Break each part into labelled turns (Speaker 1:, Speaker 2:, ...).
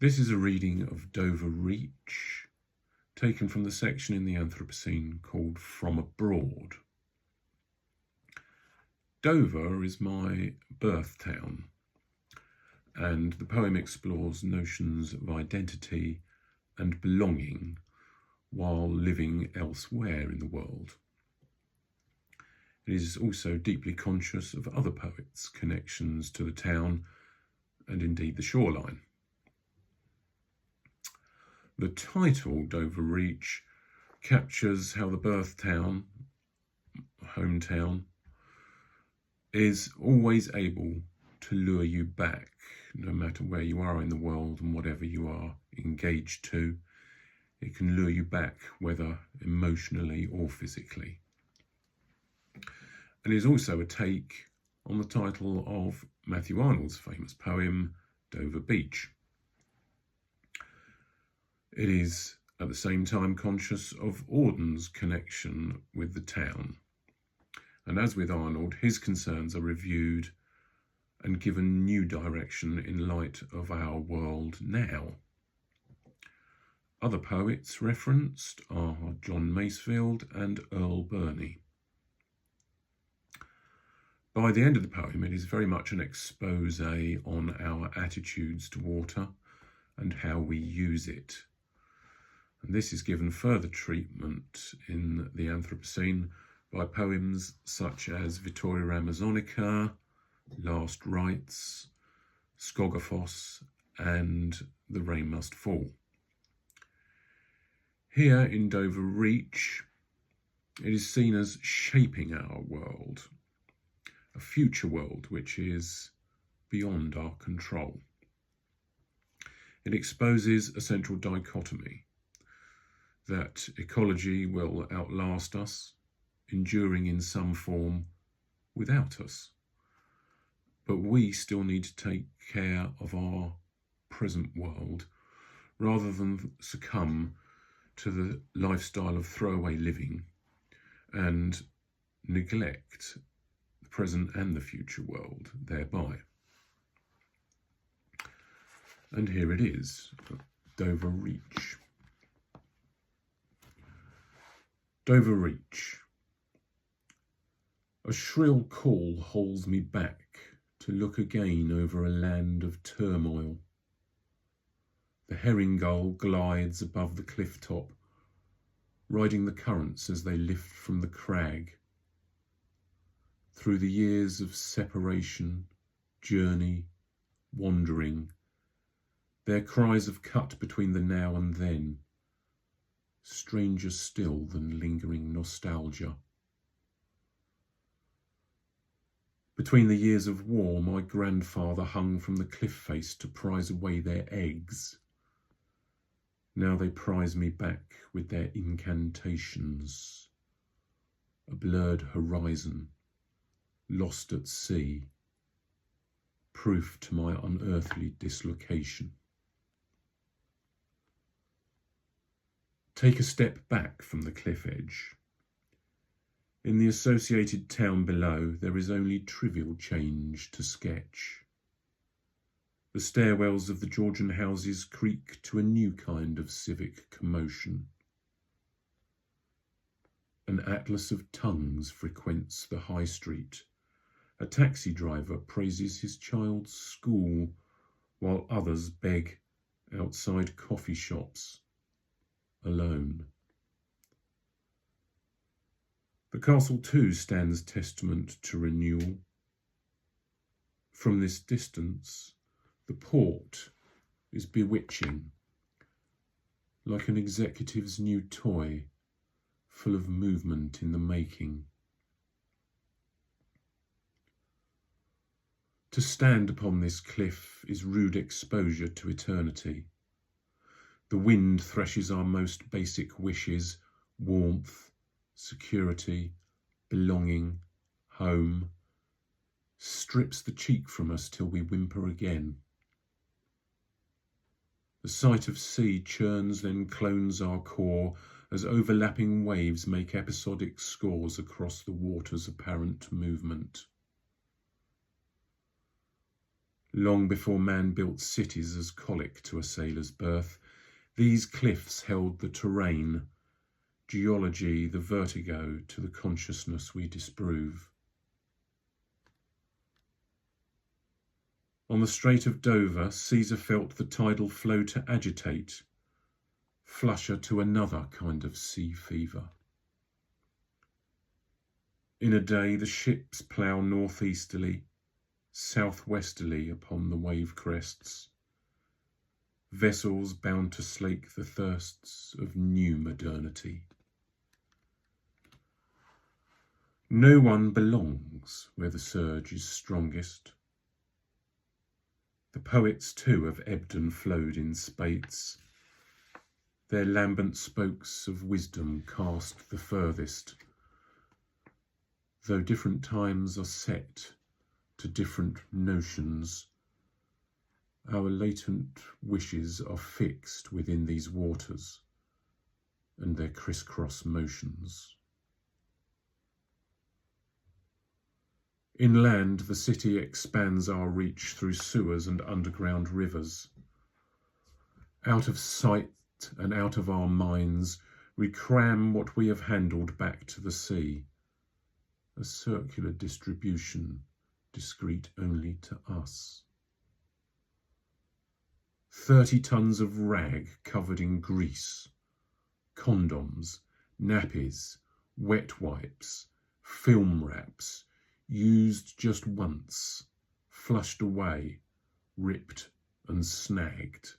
Speaker 1: This is a reading of Dover Reach, taken from the section in the Anthropocene called From Abroad. Dover is my birth town, and the poem explores notions of identity and belonging while living elsewhere in the world. It is also deeply conscious of other poets' connections to the town and indeed the shoreline. The title, Dover Reach, captures how the birth town, hometown, is always able to lure you back, no matter where you are in the world and whatever you are engaged to. It can lure you back, whether emotionally or physically. And it is also a take on the title of Matthew Arnold's famous poem, Dover Beach. It is at the same time conscious of Auden's connection with the town. And as with Arnold, his concerns are reviewed and given new direction in light of our world now. Other poets referenced are John Masefield and Earl Burney. By the end of the poem, it is very much an expose on our attitudes to water and how we use it. And this is given further treatment in the Anthropocene by poems such as Vittoria Amazonica, Last Rites, Skogafoss, and The Rain Must Fall. Here in Dover Reach, it is seen as shaping our world, a future world which is beyond our control. It exposes a central dichotomy, that ecology will outlast us, enduring in some form without us. But we still need to take care of our present world rather than succumb to the lifestyle of throwaway living and neglect the present and the future world thereby. And here it is, Dover Reach. Dover Reach. A shrill call holds me back to look again over a land of turmoil. The herring gull glides above the cliff top, riding the currents as they lift from the crag. Through the years of separation, journey, wandering, their cries have cut between the now and then, stranger still than lingering nostalgia. Between the years of war, my grandfather hung from the cliff face to prize away their eggs. Now they prize me back with their incantations. A blurred horizon, lost at sea, proof to my unearthly dislocation. Take a step back from the cliff edge. In the associated town below, there is only trivial change to sketch. The stairwells of the Georgian houses creak to a new kind of civic commotion. An atlas of tongues frequents the high street. A taxi driver praises his child's school, while others beg outside coffee shops, alone. The castle too stands testament to renewal. From this distance, the port is bewitching, like an executive's new toy, full of movement in the making. To stand upon this cliff is rude exposure to eternity. The wind threshes our most basic wishes, warmth, security, belonging, home, strips the cheek from us till we whimper again. The sight of sea churns then clones our core as overlapping waves make episodic scores across the water's apparent movement. Long before man built cities as colic to a sailor's birth, these cliffs held the terrain, geology, the vertigo to the consciousness we disprove. On the Strait of Dover, Caesar felt the tidal flow to agitate, flush her to another kind of sea fever. In a day the ships plough northeasterly, southwesterly upon the wave crests, vessels bound to slake the thirsts of new modernity. No one belongs where the surge is strongest. The poets too have ebbed and flowed in spates, their lambent spokes of wisdom cast the furthest, though different times are set to different notions, our latent wishes are fixed within these waters and their crisscross motions. Inland, the city expands our reach through sewers and underground rivers. Out of sight and out of our minds, we cram what we have handled back to the sea, a circular distribution discreet only to us. 30 tons of rag covered in grease, condoms, nappies, wet wipes, film wraps, used just once, flushed away, ripped and snagged,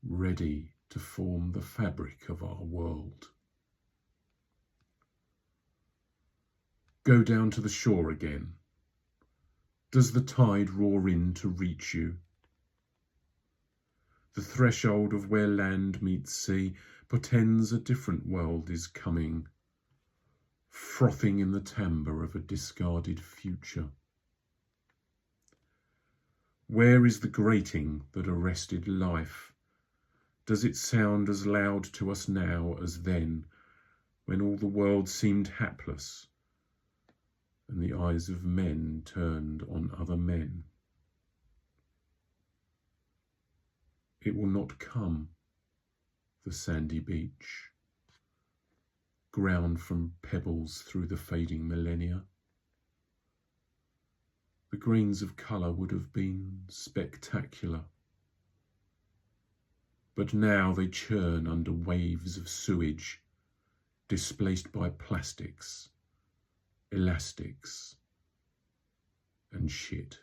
Speaker 1: ready to form the fabric of our world. Go down to the shore again. Does the tide roar in to reach you? The threshold of where land meets sea portends a different world is coming, frothing in the timbre of a discarded future. Where is the grating that arrested life? Does it sound as loud to us now as then, when all the world seemed hapless and the eyes of men turned on other men? It will not come, the sandy beach, ground from pebbles through the fading millennia. The grains of colour would have been spectacular, but now they churn under waves of sewage, displaced by plastics, elastics, and shit.